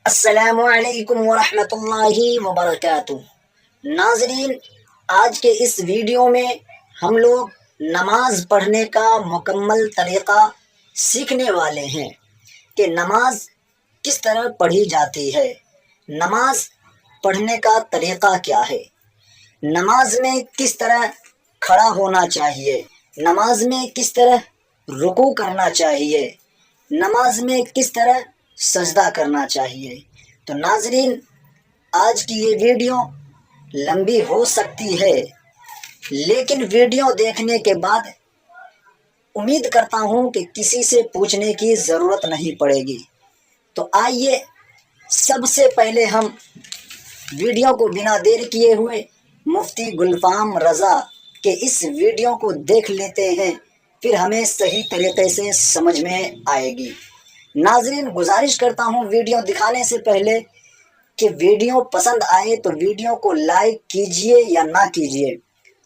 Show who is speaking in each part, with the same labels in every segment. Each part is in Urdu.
Speaker 1: السلام علیکم ورحمۃ اللہ وبرکاتہ۔ ناظرین، آج کے اس ویڈیو میں ہم لوگ نماز پڑھنے کا مکمل طریقہ سیکھنے والے ہیں کہ نماز کس طرح پڑھی جاتی ہے، نماز پڑھنے کا طریقہ کیا ہے، نماز میں کس طرح کھڑا ہونا چاہیے، نماز میں کس طرح رکوع کرنا چاہیے، نماز میں کس طرح سجدہ کرنا چاہیے۔ تو ناظرین، آج کی یہ ویڈیو لمبی ہو سکتی ہے، لیکن ویڈیو دیکھنے کے بعد امید کرتا ہوں کہ کسی سے پوچھنے کی ضرورت نہیں پڑے گی۔ تو آئیے سب سے پہلے ہم ویڈیو کو بنا دیر کیے ہوئے مفتی گلفام رضا کے اس ویڈیو کو دیکھ لیتے ہیں، پھر ہمیں صحیح طریقے سے سمجھ میں آئے گی۔ ناظرین، گزارش کرتا ہوں ویڈیو دکھانے سے پہلے کہ ویڈیو پسند آئے تو ویڈیو کو لائک کیجئے یا نہ کیجئے،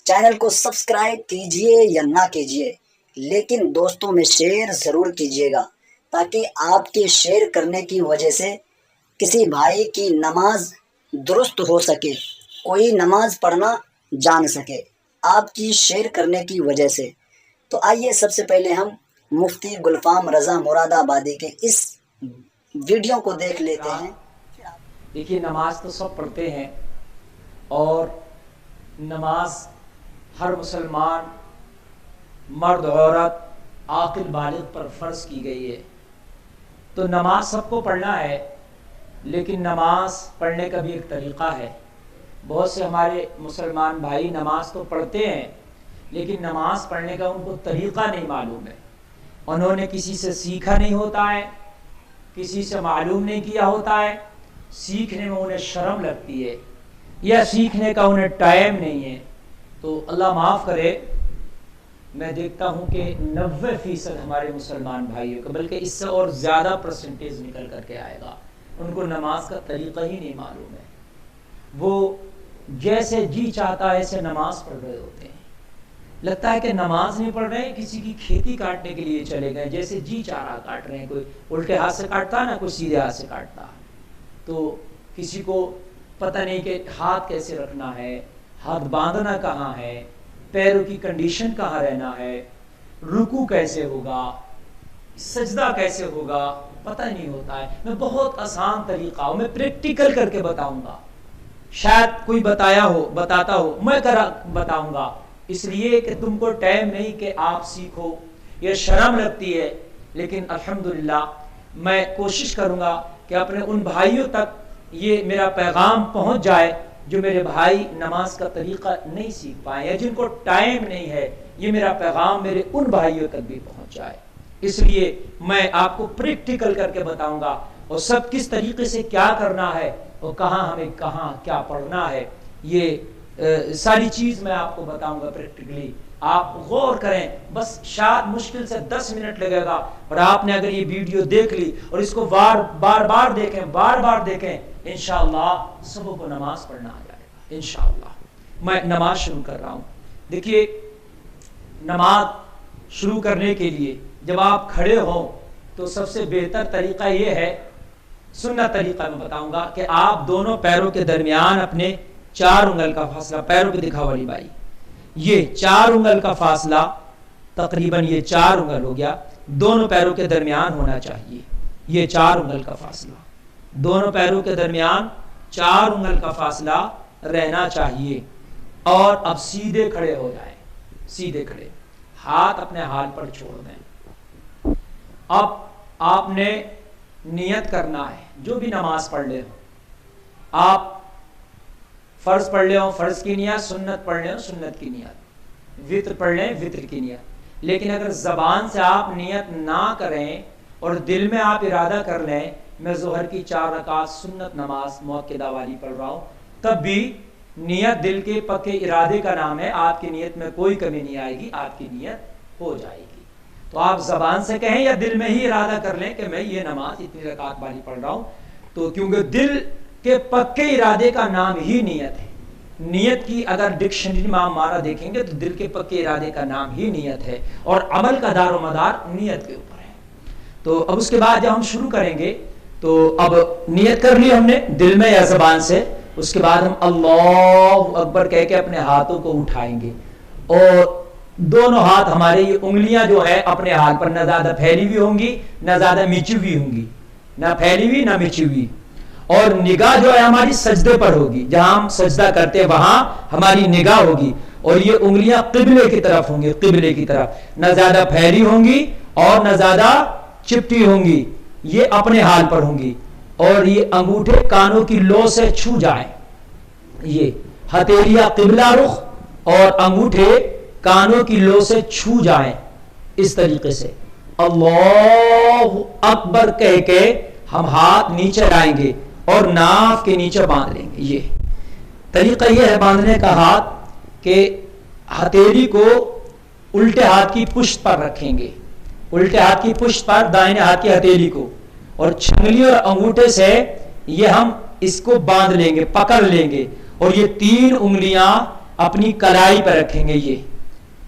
Speaker 1: چینل کو سبسکرائب کیجئے یا نہ کیجئے، لیکن دوستوں میں شیئر ضرور کیجئے گا تاکہ آپ کے شیئر کرنے کی وجہ سے کسی بھائی کی نماز درست ہو سکے، کوئی نماز پڑھنا جان سکے آپ کی شیئر کرنے کی وجہ سے۔ تو آئیے سب سے پہلے ہم مفتی گلفام رضا مراد آبادی کے اس ویڈیو کو دیکھ لیتے ہیں۔
Speaker 2: دیکھیے، نماز تو سب پڑھتے ہیں اور نماز ہر مسلمان مرد عورت عاقل بالغ پر فرض کی گئی ہے۔ تو نماز سب کو پڑھنا ہے، لیکن نماز پڑھنے کا بھی ایک طریقہ ہے۔ بہت سے ہمارے مسلمان بھائی نماز تو پڑھتے ہیں، لیکن نماز پڑھنے کا ان کو طریقہ نہیں معلوم ہے۔ انہوں نے کسی سے سیکھا نہیں ہوتا ہے، کسی سے معلوم نہیں کیا ہوتا ہے، سیکھنے میں انہیں شرم لگتی ہے یا سیکھنے کا انہیں ٹائم نہیں ہے۔ تو اللہ معاف کرے، میں دیکھتا ہوں کہ 90% ہمارے مسلمان بھائیوں کو، بلکہ اس سے اور زیادہ پرسنٹیج نکل کر کے آئے گا، ان کو نماز کا طریقہ ہی نہیں معلوم ہے۔ وہ جیسے جی چاہتا ہے ایسے نماز پڑھ رہے ہوتے ہیں۔ لگتا ہے کہ نماز نہیں پڑھ رہے ہیں، کسی کی کھیتی کاٹنے کے لیے چلے گئے، جیسے جی چاہ رہا کاٹ رہے ہیں۔ کوئی الٹے ہاتھ سے کاٹتا ہے نا، کوئی سیدھے ہاتھ سے کاٹتا ہے۔ تو کسی کو پتہ نہیں کہ ہاتھ کیسے رکھنا ہے، ہاتھ باندھنا کہاں ہے، پیروں کی کنڈیشن کہاں رہنا ہے، رکوع کیسے ہوگا، سجدہ کیسے ہوگا، پتہ نہیں ہوتا ہے۔ میں بہت آسان طریقہ میں پریکٹیکل کر کے بتاؤں گا، شاید کوئی بتاتا ہو، میں بتاؤں گا، اس لیے کہ تم کو ٹائم نہیں کہ آپ سیکھو، یہ شرم لگتی ہے۔ لیکن الحمدللہ میں کوشش کروں گا کہ اپنے ان بھائیوں تک یہ میرا پیغام پہنچ جائے جو میرے بھائی نماز کا طریقہ نہیں سیکھ پائے یا جن کو ٹائم نہیں ہے، یہ میرا پیغام میرے ان بھائیوں تک بھی پہنچ جائے۔ اس لیے میں آپ کو پریکٹیکل کر کے بتاؤں گا، اور سب کس طریقے سے کیا کرنا ہے اور کہاں کیا پڑھنا ہے، یہ ساری چیز میں آپ کو بتاؤں گا پریکٹیکلی۔ آپ غور کریں، بس شاید مشکل سے 10 منٹ لگے گا، اور آپ نے اگر یہ ویڈیو دیکھ لی اور اس کو بار بار دیکھیں، انشاءاللہ سب کو نماز پڑھنا آ جائے گا انشاءاللہ۔ میں نماز شروع کر رہا ہوں۔ دیکھیے، نماز شروع کرنے کے لیے جب آپ کھڑے ہوں تو سب سے بہتر طریقہ یہ ہے، سنت طریقہ میں بتاؤں گا، کہ آپ دونوں پیروں کے درمیان اپنے 4 انگل کا فاصلہ، پیروں پہ دکھاؤ علی بھائی، یہ 4 انگل کا فاصلہ، تقریباً یہ 4 انگل ہو گیا، دونوں پیروں کے درمیان ہونا چاہیے۔ یہ 4 انگل کا فاصلہ، دونوں پیروں کے درمیان 4 انگل کا فاصلہ رہنا چاہیے۔ اور اب سیدھے کھڑے ہو جائیں، سیدھے کھڑے، ہاتھ اپنے حال پر چھوڑ دیں۔ اب آپ نے نیت کرنا ہے، جو بھی نماز پڑھ لے ہو، آپ فرض پڑھ لے ہو فرض کی نیت، سنت پڑھ لے ہو سنت کی نیت، وتر پڑھ لیں وتر کی نیت۔ لیکن اگر زبان سے آپ نیت نہ کریں اور دل میں آپ ارادہ کر لیں میں ظہر کی 4 رکعت سنت نماز موقدہ والی پڑھ رہا ہوں، تب بھی نیت دل کے پکے ارادے کا نام ہے، آپ کی نیت میں کوئی کمی نہیں آئے گی، آپ کی نیت ہو جائے گی۔ تو آپ زبان سے کہیں یا دل میں ہی ارادہ کر لیں کہ میں یہ نماز اتنی رکعت والی پڑھ رہا ہوں، تو کیونکہ دل کے پکے ارادے کا نام ہی نیت ہے۔ نیت کی اگر ڈکشنری میں آپ معنی دیکھیں گے تو دل کے پکے ارادے کا نام ہی نیت ہے، اور عمل کا دار و مدار نیت کے اوپر ہے۔ تو اب اس کے بعد جب ہم شروع کریں گے تو اب نیت کر لی ہم نے دل میں یا زبان سے، اس کے بعد ہم اللہ اکبر کہہ کے اپنے ہاتھوں کو اٹھائیں گے، اور دونوں ہاتھ ہمارے یہ انگلیاں جو ہے اپنے ہاتھ پر نہ زیادہ پھیلی ہوئی ہوں گی نہ زیادہ مچی ہوئی ہوں گی، نہ پھیلی ہوئی نہ مچی ہوئی، اور نگاہ جو ہے ہماری سجدے پر ہوگی، جہاں ہم سجدہ کرتے وہاں ہماری نگاہ ہوگی، اور یہ انگلیاں قبلے کی طرف ہوں گی، قبلے کی طرف، نہ زیادہ پھیلی ہوں گی اور نہ زیادہ چپٹی ہوں گی، یہ اپنے حال پر ہوں گی، اور یہ انگوٹھے کانوں کی لو سے چھو جائیں، یہ ہتھیلیاں قبلہ رخ اور انگوٹھے کانوں کی لو سے چھو جائیں، اس طریقے سے اللہ اکبر کہہ کے ہم ہاتھ نیچے لائیں گے اور ناف کے نیچے باندھ لیں گے۔ یہ طریقہ یہ ہے باندھنے کا ہاتھ کہ ہتھیلی کو الٹے ہاتھ کی پشت پر رکھیں گے، الٹے ہاتھ کی پشت پر دائنے ہاتھ کی ہتھیلی کو، اور چھنگلی اور انگوٹھے سے یہ ہم اس کو باندھ لیں گے، پکڑ لیں گے، اور یہ تین انگلیاں اپنی کلائی پر رکھیں گے۔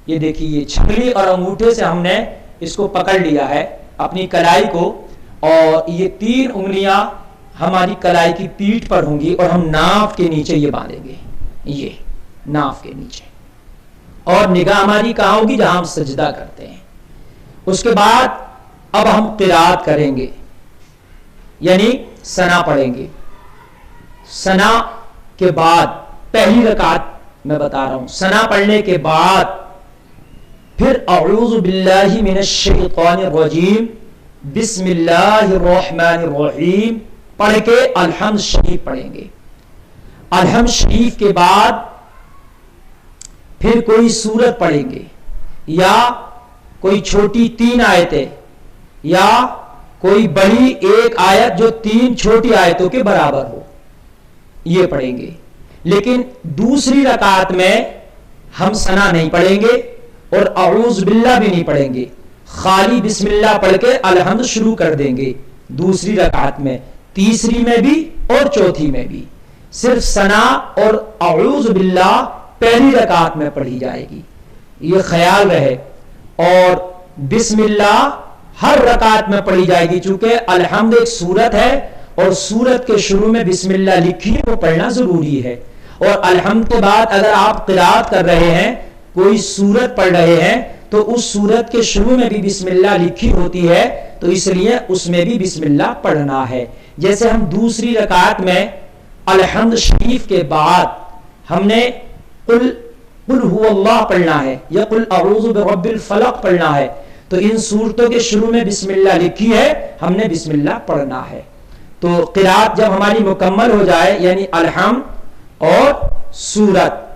Speaker 2: یہ دیکھیے یہ چھنگلی اور انگوٹھے سے ہم نے اس کو پکڑ لیا ہے اپنی کلائی کو، اور یہ تین انگلیاں ہماری کلائی کی پیٹھ پر ہوں گی، اور ہم ناف کے نیچے یہ باندھیں گے، یہ ناف کے نیچے، اور نگاہ ہماری کہاں ہوگی؟ جہاں ہم سجدہ کرتے ہیں۔ اس کے بعد اب ہم قرات کریں گے، یعنی ثنا پڑھیں گے۔ ثنا کے بعد پہلی رکعت میں بتا رہا ہوں، ثنا پڑھنے کے بعد پھر اعوذ باللہ من الشیطان الرجیم بسم اللہ الرحمن الرحیم پڑھ کے الحمد شریف پڑھیں گے۔ الحمد شریف کے بعد پھر کوئی سورت پڑھیں گے، یا کوئی چھوٹی 3 آیتیں، یا کوئی بڑی ایک آیت جو 3 چھوٹی آیتوں کے برابر ہو، یہ پڑھیں گے۔ لیکن دوسری رکعت میں ہم ثنا نہیں پڑھیں گے اور اعوذ باللہ بھی نہیں پڑھیں گے، خالی بسم اللہ پڑھ کے الحمد شروع کر دیں گے۔ دوسری رکعت میں، تیسری میں بھی اور چوتھی میں بھی صرف ثنا اور اعوذ باللہ پہلی رکعت میں پڑھی جائے گی، یہ خیال رہے۔ اور بسم اللہ ہر رکعت میں پڑھی جائے گی، چونکہ الحمد ایک سورت ہے اور سورت کے شروع میں بسم اللہ لکھی ہے، وہ پڑھنا ضروری ہے۔ اور الحمد کے بعد اگر آپ قرات کر رہے ہیں، کوئی سورت پڑھ رہے ہیں، تو اس سورت کے شروع میں بھی بسم اللہ لکھی ہوتی ہے، تو اس لیے اس میں بھی بسم اللہ پڑھنا ہے۔ جیسے ہم دوسری رکعت میں الحمد شریف کے بعد ہم نے قل هو اللہ پڑھنا ہے، یا قل اعوذ برب الفلق پڑھنا ہے، تو ان سورتوں کے شروع میں بسم اللہ لکھی ہے، ہم نے بسم اللہ پڑھنا ہے۔ تو قرات جب ہماری مکمل ہو جائے، یعنی الحمد اور سورت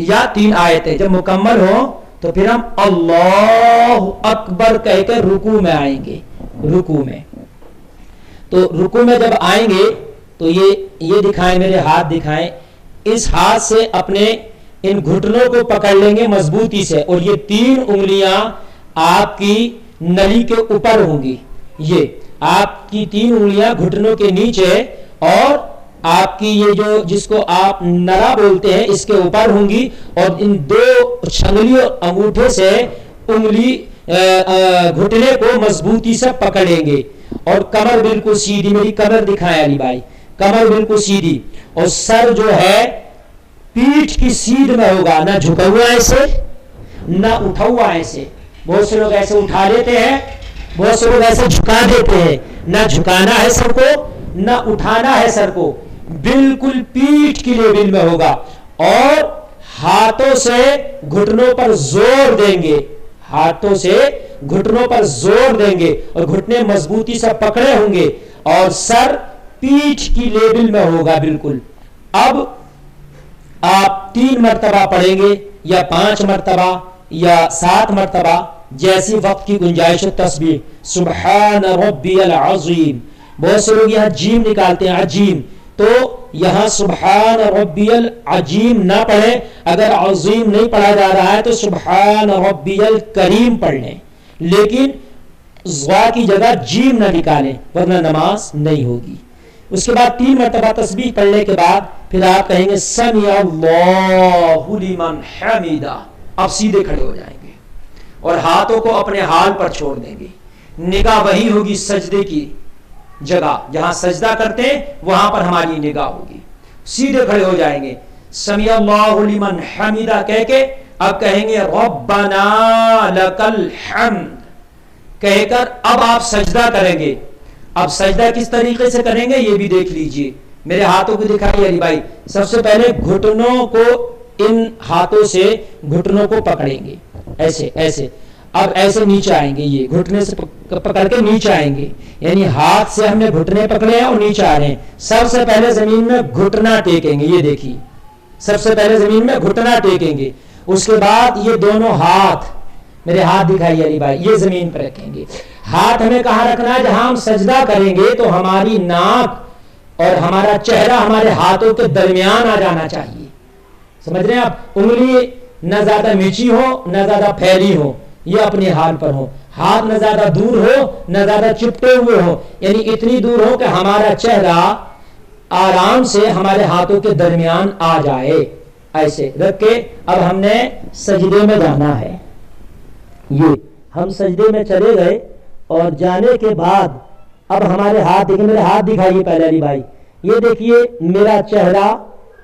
Speaker 2: یا 3 آیتیں جب مکمل ہوں، تو پھر ہم اللہ اکبر کہہ کر رکوع میں آئیں گے۔ رکوع میں تو رکوع میں جب آئیں گے تو یہ دکھائیں، میرے ہاتھ دکھائیں، اس ہاتھ سے اپنے ان گھٹنوں کو پکڑ لیں گے مضبوطی سے، اور یہ 3 انگلیاں آپ کی نلی کے اوپر ہوں گی، یہ آپ کی 3 انگلیاں گھٹنوں کے نیچے، اور آپ کی یہ جو جس کو آپ نرا بولتے ہیں اس کے اوپر ہوں گی، اور ان 2 چھنگلی اور انگوٹھے سے انگلی گھٹنے کو مضبوطی سے پکڑیں گے، اور کمر بالکل سیدھی، میری کمر دکھائیں علی بھائی، کمر بالکل سیدھی، اور سر جو ہے پیٹھ کی سیدھ میں ہوگا، نہ جھکا ہوا ایسے نہ اٹھا ہوا ایسے۔ بہت سے لوگ ایسے اٹھا لیتے ہیں، بہت سے لوگ ایسے جھکا دیتے ہیں، نہ جھکانا ہے سر کو نہ اٹھانا ہے سر کو، بالکل پیٹھ کی لیول میں ہوگا، اور ہاتھوں سے گھٹنوں پر زور دیں گے، ہاتھوں سے گھٹنوں پر زور دیں گے، اور گھٹنے مضبوطی سے پکڑے ہوں گے، اور سر پیٹھ کی لیول میں ہوگا بالکل۔ اب آپ 3 مرتبہ پڑھیں گے، یا 5 مرتبہ، یا 7 مرتبہ، جیسی وقت کی گنجائش و تسبیح، سبحان ربی العظیم۔ بہت سے لوگ یہاں جیم نکالتے ہیں، عجیم، تو یہاں سبحان ربی العظیم نہ پڑھیں، اگر عظیم نہیں پڑھا جا رہا ہے تو سبحان ربی الکریم پڑھ لیں، لیکن ضا کی جگہ جیم نہ نکالیں ورنہ نماز نہیں ہوگی۔ اس کے بعد 3 مرتبہ تسبیح پڑھنے کے بعد پھر آپ کہیں گے سمع اللہ لمن حمیدہ، اب سیدھے کھڑے ہو جائیں گے اور ہاتھوں کو اپنے حال پر چھوڑ دیں گے، نگاہ وہی ہوگی سجدے کی، جگہ جہاں سجدہ کرتے ہیں وہاں پر ہماری نگاہ ہوگی. سیدھے کھڑے ہو جائیں گے, سمیع اللہ لمن حمیدہ کہہ کے اب کہیں گے ربنا لک الحمد کہہ کر اب آپ سجدہ کریں گے. اب سجدہ کس طریقے سے کریں گے یہ بھی دیکھ لیجئے. میرے ہاتھوں کو دکھائیے علی بھائی. سب سے پہلے گھٹنوں کو ان ہاتھوں سے گھٹنوں کو پکڑیں گے ایسے ایسے. اب ایسے نیچے آئیں گے, یہ گھٹنے سے پکڑ کے نیچے آئیں گے, یعنی ہاتھ سے ہم نے گھٹنے پکڑے ہیں اور نیچے آ رہے ہیں. سب سے پہلے زمین میں گھٹنا ٹیکیں گے, یہ دیکھیے سب سے پہلے زمین میں گھٹنا ٹیکیں گے. اس کے بعد یہ دونوں ہاتھ, میرے ہاتھ دکھائیے علی بھائی, یہ زمین پہ رکھیں گے. ہاتھ ہمیں کہاں رکھنا ہے؟ جہاں ہم سجدہ کریں گے تو ہماری ناک اور ہمارا چہرہ ہمارے ہاتھوں کے درمیان آ جانا چاہیے. سمجھ رہے ہیں آپ؟ انگلی نہ زیادہ نیچی ہو نہ زیادہ پھیلی ہو, یہ اپنے حال پر ہو. ہاتھ نہ زیادہ دور ہو نہ زیادہ چپٹے ہوئے ہو, یعنی اتنی دور ہو کہ ہمارا چہرہ آرام سے ہمارے ہاتھوں کے درمیان آ جائے. ایسے رکھ کے اب ہم نے سجدے میں جانا ہے. یہ ہم سجدے میں چلے گئے اور جانے کے بعد اب ہمارے ہاتھ دیکھیں, میرے ہاتھ دکھائیے پہلے علی بھائی. یہ دیکھیے میرا چہرہ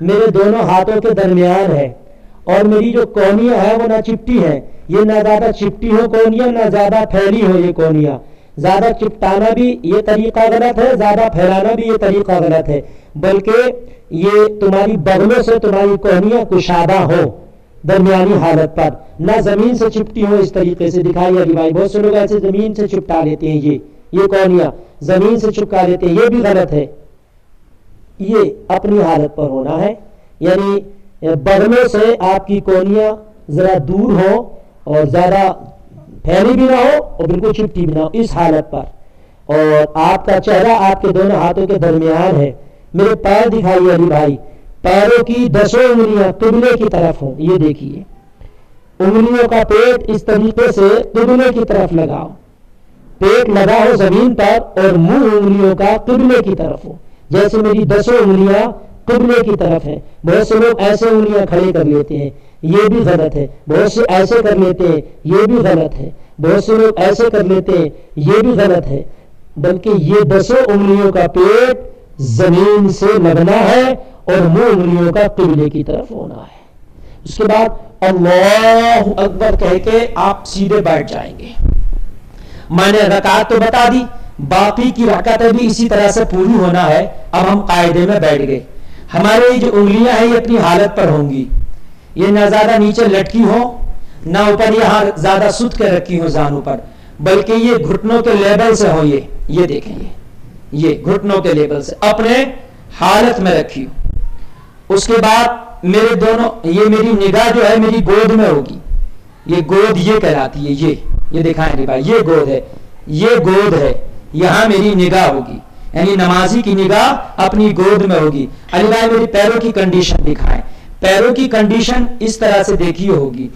Speaker 2: میرے دونوں ہاتھوں کے درمیان ہے اور میری جو کونیاں ہے وہ نہ چپٹی ہے, یہ نہ زیادہ چپٹی ہو کونیاں نہ زیادہ پھیلی ہو یہ کونیاں. زیادہ چپٹانا بھی یہ طریقہ غلط ہے, زیادہ پھیلانا بھی یہ طریقہ غلط ہے, بلکہ یہ تمہاری بغلوں سے تمہاری کونیاں کشادہ ہو درمیانی حالت پر, نہ زمین سے چپٹی ہو. اس طریقے سے دکھائیے علی بھائی. بہت سے لوگ ایسے زمین سے چپٹا لیتے ہیں, یہ کونیاں زمین سے چپکا لیتے ہیں, یہ بھی غلط ہے. یہ اپنی حالت پر ہونا ہے, یعنی بغلوں سے آپ کی کونیاں ذرا دور ہو اور زیادہ پھیلی بھی نہ ہو اور بالکل چپٹی بھی نہ ہو, اس حالت پر. اور آپ کا چہرہ آپ کے دونوں ہاتھوں کے درمیان ہے. میرے پیر دکھائیے علی بھائی. پیروں کی 10 انگلیاں قبلے کی طرف ہوں. یہ دیکھیے انگلیوں کا پیٹ اس طریقے سے قبلے کی طرف لگاؤ, پیٹ لگا ہو زمین پر اور منہ انگلیوں کا قبلے کی طرف ہو, جیسے میری 10 انگلیاں قبلے کی طرف ہیں. بہت سے لوگ ایسے انگلیاں کھڑے کر لیتے ہیں, یہ بھی غلط ہے. بہت سے ایسے کر لیتے ہیں, یہ بھی غلط ہے. بہت سے لوگ ایسے کر لیتے ہیں, یہ بھی غلط ہے. بلکہ یہ 10 انگلیوں کا پیٹ زمین سے لگنا ہے اور منہ انگلیوں کا قبلے کی طرف ہونا ہے. اس کے بعد اللہ اکبر کہہ کے آپ سیدھے بیٹھ جائیں گے. میں نے رکعت تو بتا دی, باقی کی رکعتیں بھی اسی طرح سے پوری ہونا ہے. اب ہم قاعدے میں بیٹھ گئے. ہمارے جو انگلیاں ہیں یہ اپنی حالت پر ہوں گی, یہ نہ زیادہ نیچے لٹکی ہو نہ اوپر یہاں زیادہ سد کے رکھی ہو زانوں پر, بلکہ یہ گھٹنوں کے لیبل سے ہو. یہ دیکھیں, یہ گھٹنوں کے لیبل سے اپنے حالت میں رکھی ہو. اس کے بعد میرے دونوں, یہ میری نگاہ جو ہے میری گود میں ہوگی. یہ گود یہ کہلاتی ہے. یہ دکھائیں علی بھائی, یہ گود ہے, یہ گود ہے, یہاں میری نگاہ ہوگی. یعنی نمازی کی نگاہ اپنی گود میں ہوگی. علی بھائی میری پیروں کی کنڈیشن دکھائیں. پیروں کی کنڈیشن اس طرح سے دیکھی ہوگی.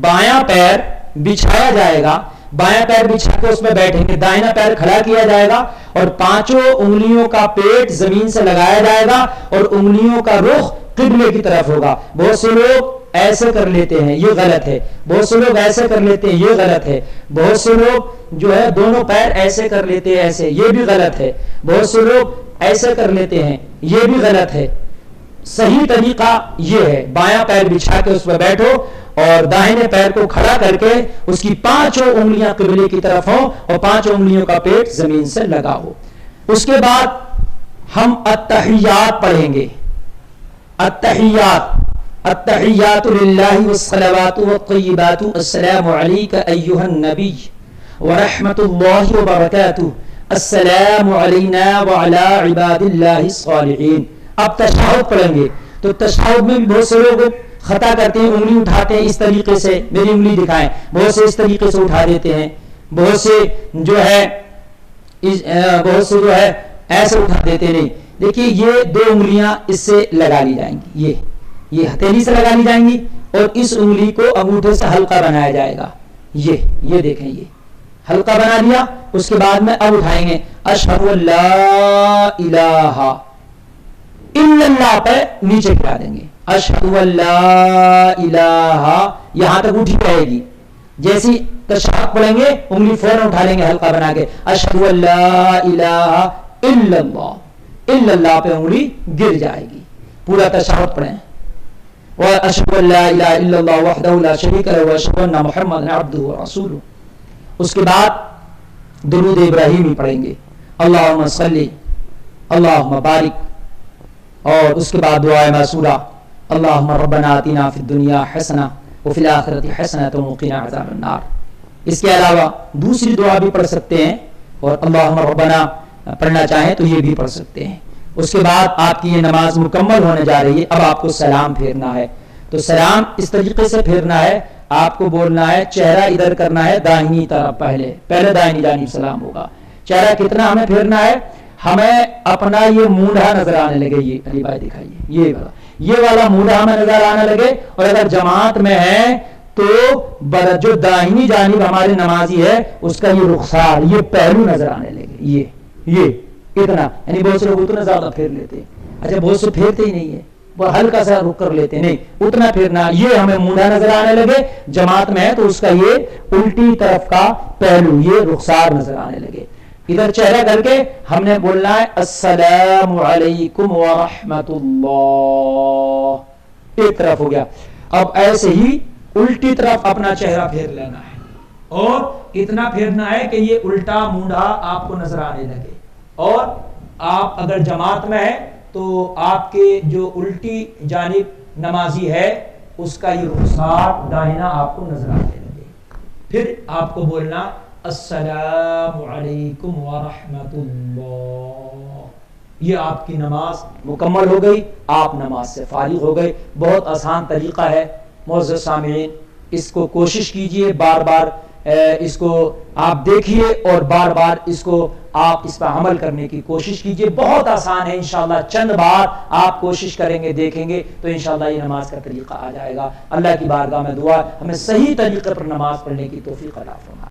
Speaker 2: بایاں پیر بچھایا جائے گا, بایاں پیر بچھا کے اس میں بیٹھیں گے, دائنا پیر کھڑا کیا جائے گا اور 5 انگلیوں کا پیٹ زمین سے لگایا جائے گا اور انگلیوں کا رخ قبلے کی طرف ہوگا. بہت سے لوگ ایسے کر لیتے ہیں, یہ غلط ہے. بہت سے لوگ ایسے کر لیتے ہیں, یہ غلط ہے. بہت سے لوگ جو ہے دونوں پیر ایسے کر لیتے ہیں, ایسے, یہ بھی غلط ہے. بہت سے لوگ ایسے کر لیتے ہیں, یہ بھی غلط ہے. صحیح طریقہ یہ ہے, بایاں پیر بچھا کے اس پر بیٹھو اور داہنے پیر کو کھڑا کر کے اس کی 5 انگلیاں قبلے کی طرف ہوں اور 5 انگلیوں کا پیٹ زمین سے لگا ہو. اس کے بعد ہم التحیات پڑھیں گے. التحیات للہ والصلوات والطیبات السلام علیک ایھا النبی ورحمۃ اللہ وبرکاتہ السلام علینا وعلی عباد اللہ الصالحین. اب تشہد پڑھیں گے. تو تشہد میں بھی بہت سے لوگ خطا کرتے ہیں, انگلی اٹھاتے ہیں اس طریقے سے, میری انگلی دکھائیں. بہت سے اس طریقے سے اٹھا دیتے ہیں, بہت سے جو ہے ایسے اٹھا دیتے نہیں. دیکھیے یہ 2 انگلیاں اس سے لگا لی جائیں گی, یہ ہتھیلی سے لگا لی جائیں گی اور اس انگلی کو انگوٹھے سے حلقہ بنایا جائے گا. یہ دیکھیں, یہ حلقہ بنا لیا. اس کے بعد میں اب اٹھائیں گے اشہد ان لا الہ الا اللہ پہ نیچے گرا دیں گے. اشہد ان لا الہ, یہاں تک اٹھی رہے گی. جیسی تشہد پڑھیں گے انگلی فوراً اٹھا لیں گے حلقہ بنا کے، اشہد ان لا الہ الا اللہ پہ انگلی گر جائے گی. پورا تشہد پڑھیں. واشهد ان لا اله الا الله وحده لا شريك له واشهد ان محمدا عبده ورسوله. اس کے بعد درود ابراہیمی پڑھیں گے، اللہم صلی اللہم بارک. اور اس کے بعد دعائے معصورہ، اللہم ربنا آتنا فی الدنیا حسنہ وفی الآخرۃ حسنۃ وقنا عذاب النار. اس کے علاوہ دوسری دعا بھی پڑھ سکتے ہیں، اور اللہم ربنا پڑھنا چاہیں تو یہ بھی پڑھ سکتے ہیں. اس کے بعد آپ کی یہ نماز مکمل ہونے جا رہی ہے. اب آپ کو سلام پھیرنا ہے، تو سلام اس طریقے سے پھیرنا ہے، آپ کو بولنا ہے، چہرہ ادھر کرنا ہے داہنی طرف. پہلے داہنی جانب سلام ہوگا. چہرہ کتنا ہمیں پھیرنا ہے؟ ہمیں اپنا یہ مونڈھا نظر آنے لگے، یہ علی بھائی دکھائیے، یہ والا مونڈھا ہمیں نظر آنے لگے. اور اگر جماعت میں ہے تو جو داہنی جانب ہمارے نمازی ہے اس کا یہ رخسار، یہ پہلو نظر آنے لگے. یہ اتنا، یعنی بہت سے لوگ اتنا زیادہ پھیر لیتے ہیں. اچھا بہت سے پھیرتے ہی نہیں ہے، وہ ہلکا سا رک کر لیتے، نہیں اتنا پھیرنا. یہ ہمیں مونڈھا نظر آنے لگے جماعت میں ہے تو اس کا یہ الٹی طرف کا پہلو، یہ رخسار نظر آنے لگے. ادھر چہرہ کر کے ہم نے بولنا ہے السلام علیکم ورحمۃ اللہ. ایک طرف ہو گیا. اب ایسے ہی الٹی طرف اپنا چہرہ پھیر لینا ہے، اور اتنا پھیرنا ہے کہ یہ الٹا مونڈھا آپ کو نظر آنے لگے. اور آپ اگر جماعت میں ہے تو آپ کے جو الٹی جانب نمازی ہے اس کا یہ رخسار داہنا آپ کو نظر آنے لگے. پھر آپ کو بولنا السلام علیکم ورحمۃ اللہ. یہ آپ کی نماز مکمل ہو گئی، آپ نماز سے فارغ ہو گئے. بہت آسان طریقہ ہے معزز سامعین، اس کو کوشش کیجئے، بار بار اس کو آپ دیکھیے اور بار بار اس کو آپ اس پر عمل کرنے کی کوشش کیجئے. بہت آسان ہے، انشاءاللہ چند بار آپ کوشش کریں گے، دیکھیں گے تو انشاءاللہ یہ نماز کا طریقہ آ جائے گا. اللہ کی بارگاہ میں دعا ہمیں صحیح طریقے پر نماز پڑھنے کی توفیق عطا فرمائے.